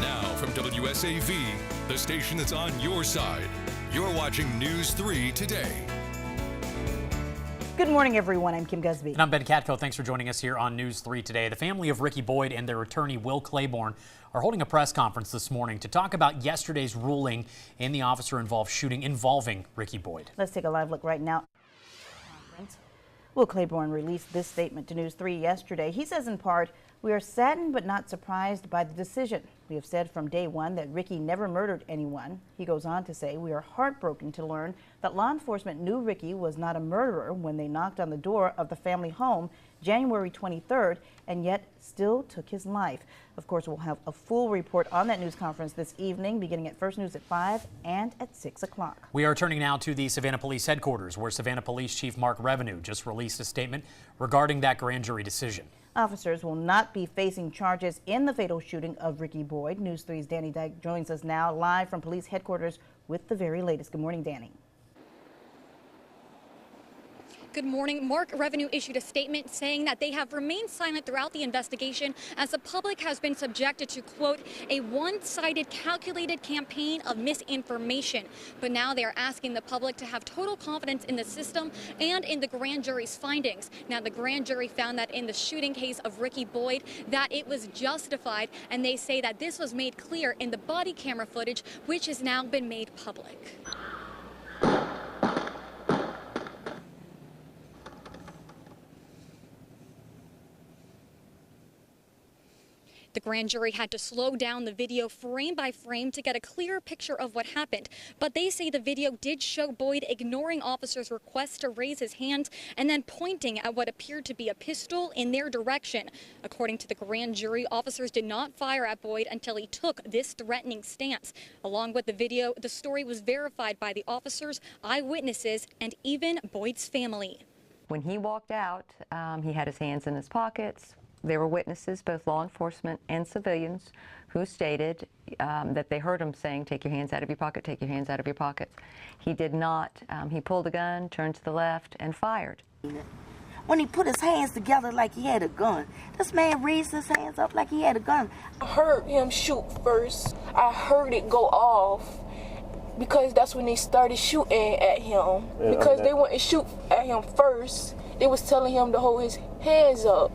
Now from WSAV, the station that's on your side. You're watching News 3 Today. Good morning, everyone. I'm Kim Gusby. And I'm Ben Katko. Thanks for joining us here on News 3 Today. The family of Ricky Boyd and their attorney, Will Claiborne, are holding a press conference this morning to talk about yesterday's ruling in the officer-involved shooting involving Ricky Boyd. Let's take a live look right now. Will Claiborne released this statement to News 3 yesterday. He says in part, "We are saddened but not surprised by the decision. We have said from day one that Ricky never murdered anyone." He goes on to say, "We are heartbroken to learn that law enforcement knew Ricky was not a murderer when they knocked on the door of the family home January 23rd and yet still took his life." Of course, we'll have a full report on that news conference this evening, beginning at First News at 5 and at 6 o'clock. We are turning now to the Savannah Police Headquarters, where Savannah Police Chief Mark Revenue just released a statement regarding that grand jury decision. Officers will not be facing charges in the fatal shooting of Ricky Boyd. News 3's Danny Dyke joins us now live from police headquarters with the very latest. Good morning, Danny. Good morning. Mark Revenue issued a statement saying that they have remained silent throughout the investigation as the public has been subjected to, quote, a one-sided calculated campaign of misinformation. But now they are asking the public to have total confidence in the system and in the grand jury's findings. Now, the grand jury found that in the shooting case of Ricky Boyd that it was justified, and they say that this was made clear in the body camera footage, which has now been made public. The grand jury had to slow down the video frame by frame to get a clearer picture of what happened. But they say the video did show Boyd ignoring officers' requests to raise his hands and then pointing at what appeared to be a pistol in their direction. According to the grand jury, officers did not fire at Boyd until he took this threatening stance. Along with the video, the story was verified by the officers, eyewitnesses, and even Boyd's family. When he walked out, he had his hands in his pockets. There were witnesses, both law enforcement and civilians, who stated that they heard him saying, "Take your hands out of your pocket, take your hands out of your pockets." He did not. He pulled a gun, turned to the left, and fired. When he put his hands together like he had a gun, this man raised his hands up like he had a gun. I heard him shoot first. I heard it go off because that's when they started shooting at him. Because they wouldn't shoot at him first. They was telling him to hold his hands up.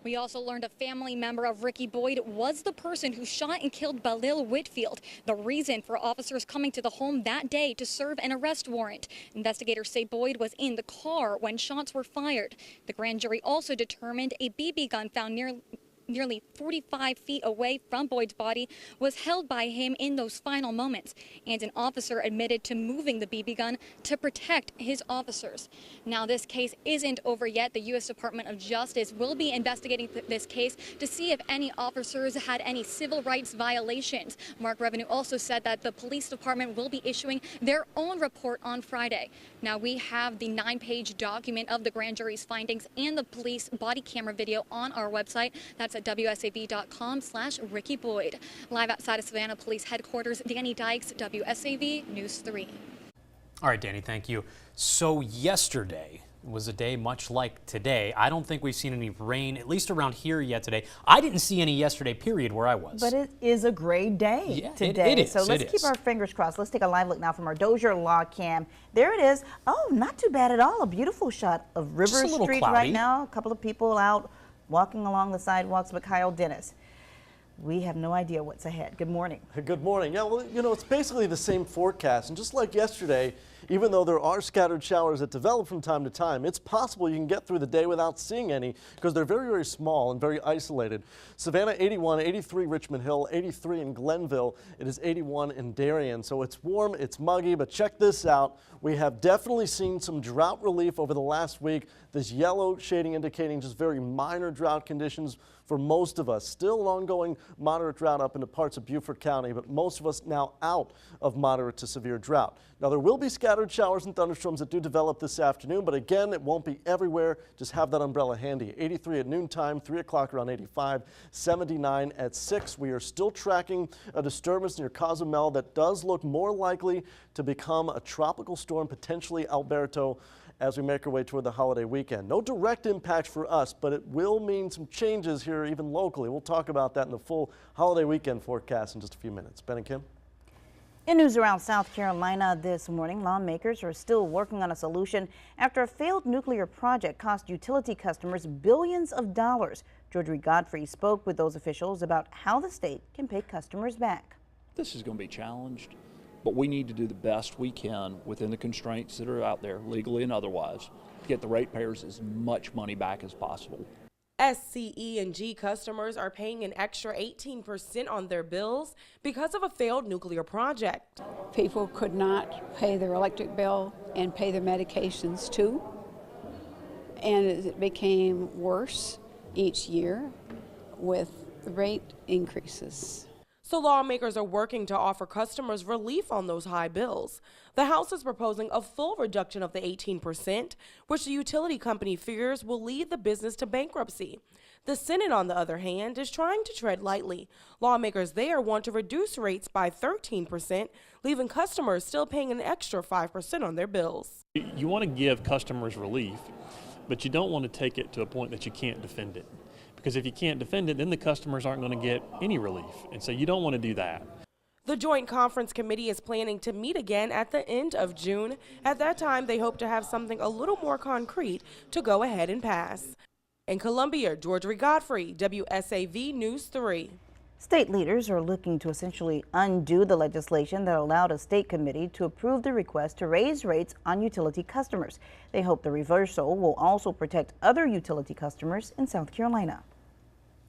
We also learned a family member of Ricky Boyd was the person who shot and killed Balil Whitfield, the reason for officers coming to the home that day to serve an arrest warrant. Investigators say Boyd was in the car when shots were fired. The grand jury also determined a BB gun found nearly 45 feet away from Boyd's body was held by him in those final moments, and an officer admitted to moving the BB gun to protect his officers. Now, this case isn't over yet. The U.S. Department of Justice will be investigating this case to see if any officers had any civil rights violations. Mark Revenue also said that the police department will be issuing their own report on Friday. Now, we have the 9-page document of the grand jury's findings and the police body camera video on our website. That's at WSAV.com/Ricky Boyd. Live outside of Savannah Police Headquarters, Danny Dykes, WSAV News 3. All right, Danny, thank you. So yesterday was a day much like today. I don't think we've seen any rain, at least around here yet today. I didn't see any yesterday, period, where I was. But it is a great day today. It is. So let's keep our fingers crossed. Let's take a live look now from our Dozier log cam. There it is. Oh, not too bad at all. A beautiful shot of River Street right now. A couple of people out walking along the sidewalks. But Kyle Dennis, we have no idea what's ahead. Good morning. Good morning. Yeah, well, you know, it's basically the same forecast. And just like yesterday, even though there are scattered showers that develop from time to time, it's possible you can get through the day without seeing any because they're very, very small and very isolated. Savannah 81, 83 Richmond Hill, 83 in Glenville. It is 81 in Darien. So it's warm, it's muggy, but check this out. We have definitely seen some drought relief over the last week. This yellow shading indicating just very minor drought conditions for most of us. Still an ongoing moderate drought up into parts of Beaufort County, but most of us now out of moderate to severe drought. Now, there will be scattered showers and thunderstorms that do develop this afternoon, but again, it won't be everywhere. Just have that umbrella handy. 83 at noontime, 3 o'clock around 85, 79 at 6. We are still tracking a disturbance near Cozumel that does look more likely to become a tropical storm, potentially Alberto, as we make our way toward the holiday weekend. No direct impact for us, but it will mean some changes here even locally. We'll talk about that in the full holiday weekend forecast in just a few minutes. Ben and Kim? In news around South Carolina this morning, lawmakers are still working on a solution after a failed nuclear project cost utility customers billions of dollars. George Godfrey spoke with those officials about how the state can pay customers back. This is going to be challenged, but we need to do the best we can within the constraints that are out there, legally and otherwise, to get the ratepayers as much money back as possible. SCE&G customers are paying an extra 18% on their bills because of a failed nuclear project. People could not pay their electric bill and pay their medications too. And it became worse each year with the rate increases. So lawmakers are working to offer customers relief on those high bills. The House is proposing a full reduction of the 18%, which the utility company fears will lead the business to bankruptcy. The Senate, on the other hand, is trying to tread lightly. Lawmakers there want to reduce rates by 13%, leaving customers still paying an extra 5% on their bills. You want to give customers relief, but you don't want to take it to a point that you can't defend it. Because if you can't defend it, then the customers aren't going to get any relief. And so you don't want to do that. The Joint Conference Committee is planning to meet again at the end of June. At that time, they hope to have something a little more concrete to go ahead and pass. In Columbia, George Godfrey, WSAV News 3. State leaders are looking to essentially undo the legislation that allowed a state committee to approve the request to raise rates on utility customers. They hope the reversal will also protect other utility customers in South Carolina.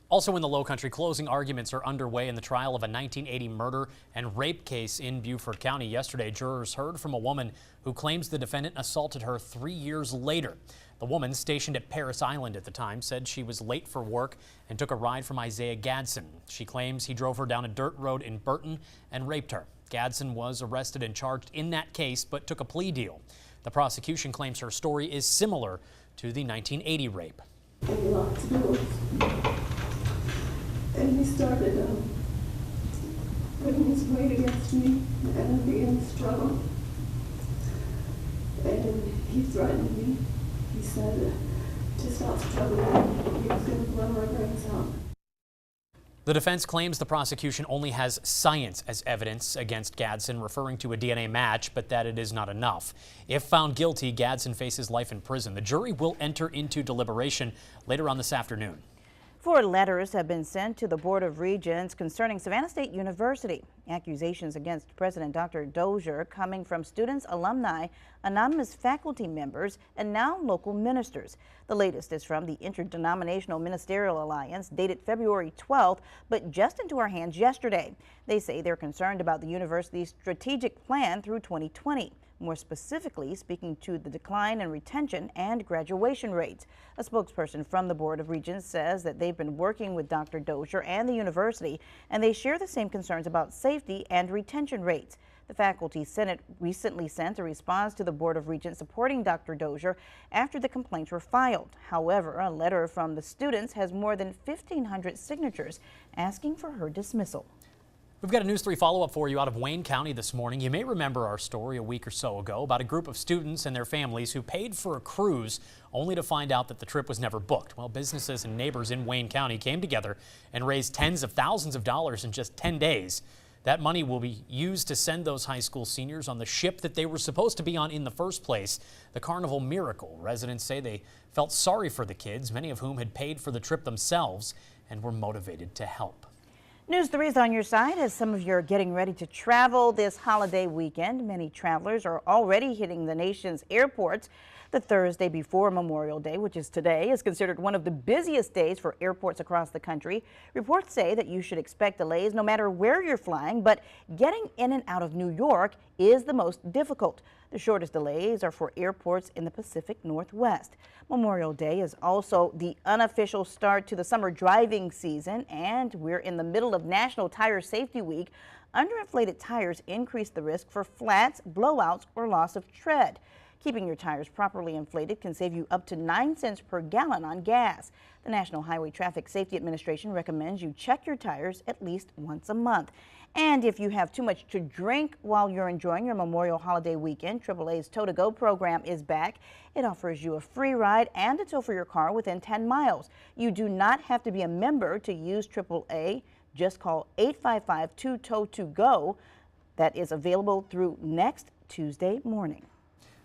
Also in the Lowcountry, closing arguments are underway in the trial of a 1980 murder and rape case in Beaufort County. Yesterday, jurors heard from a woman who claims the defendant assaulted her 3 years later. The woman, stationed at Paris Island at the time, said she was late for work and took a ride from Isaiah Gadsden. She claims he drove her down a dirt road in Burton and raped her. Gadsden was arrested and charged in that case, but took a plea deal. The prosecution claims her story is similar to the 1980 rape. And he started putting his weight against me and being struggle. And he threatened me. He said to stop struggling. He was going to blow my brains out. The defense claims the prosecution only has science as evidence against Gadsden, referring to a DNA match, but that it is not enough. If found guilty, Gadsden faces life in prison. The jury will enter into deliberation later on this afternoon. 4 letters have been sent to the Board of Regents concerning Savannah State University. Accusations against President Dr. Dozier coming from students, alumni, anonymous faculty members, and now local ministers. The latest is from the Interdenominational Ministerial Alliance, dated February 12th, but just into our hands yesterday. They say they're concerned about the university's strategic plan through 2020. More specifically, speaking to the decline in retention and graduation rates. A spokesperson from the Board of Regents says that they've been working with Dr. Dozier and the university, and they share the same concerns about safety and retention rates. The Faculty Senate recently sent a response to the Board of Regents supporting Dr. Dozier after the complaints were filed. However, a letter from the students has more than 1,500 signatures asking for her dismissal. We've got a News 3 follow-up for you out of Wayne County this morning. You may remember our story a week or so ago about a group of students and their families who paid for a cruise only to find out that the trip was never booked. Well, businesses and neighbors in Wayne County came together and raised tens of thousands of dollars in just 10 days. That money will be used to send those high school seniors on the ship that they were supposed to be on in the first place, the Carnival Miracle. Residents say they felt sorry for the kids, many of whom had paid for the trip themselves and were motivated to help. News 3 is on your side as some of you are getting ready to travel this holiday weekend. Many travelers are already hitting the nation's airports. The Thursday before Memorial Day, which is today, is considered one of the busiest days for airports across the country. Reports say that you should expect delays no matter where you're flying, but getting in and out of New York is the most difficult. The shortest delays are for airports in the Pacific Northwest. Memorial Day is also the unofficial start to the summer driving season, and we're in the middle of National Tire Safety Week. Underinflated tires increase the risk for flats, blowouts, or loss of tread. Keeping your tires properly inflated can save you up to 9 cents per gallon on gas. The National Highway Traffic Safety Administration recommends you check your tires at least once a month. And if you have too much to drink while you're enjoying your Memorial Holiday weekend, AAA's Tow to Go program is back. It offers you a free ride and a tow for your car within 10 miles. You do not have to be a member to use AAA. Just call 855-2-TOW-2-GO. That is available through next Tuesday morning.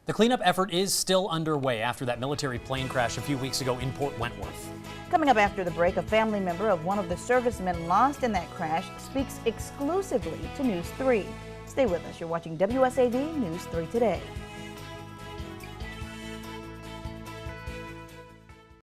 The cleanup effort is still underway after that military plane crash a few weeks ago in Port Wentworth. Coming up after the break, a family member of one of the servicemen lost in that crash speaks exclusively to News 3. Stay with us. You're watching WSAV News 3 Today.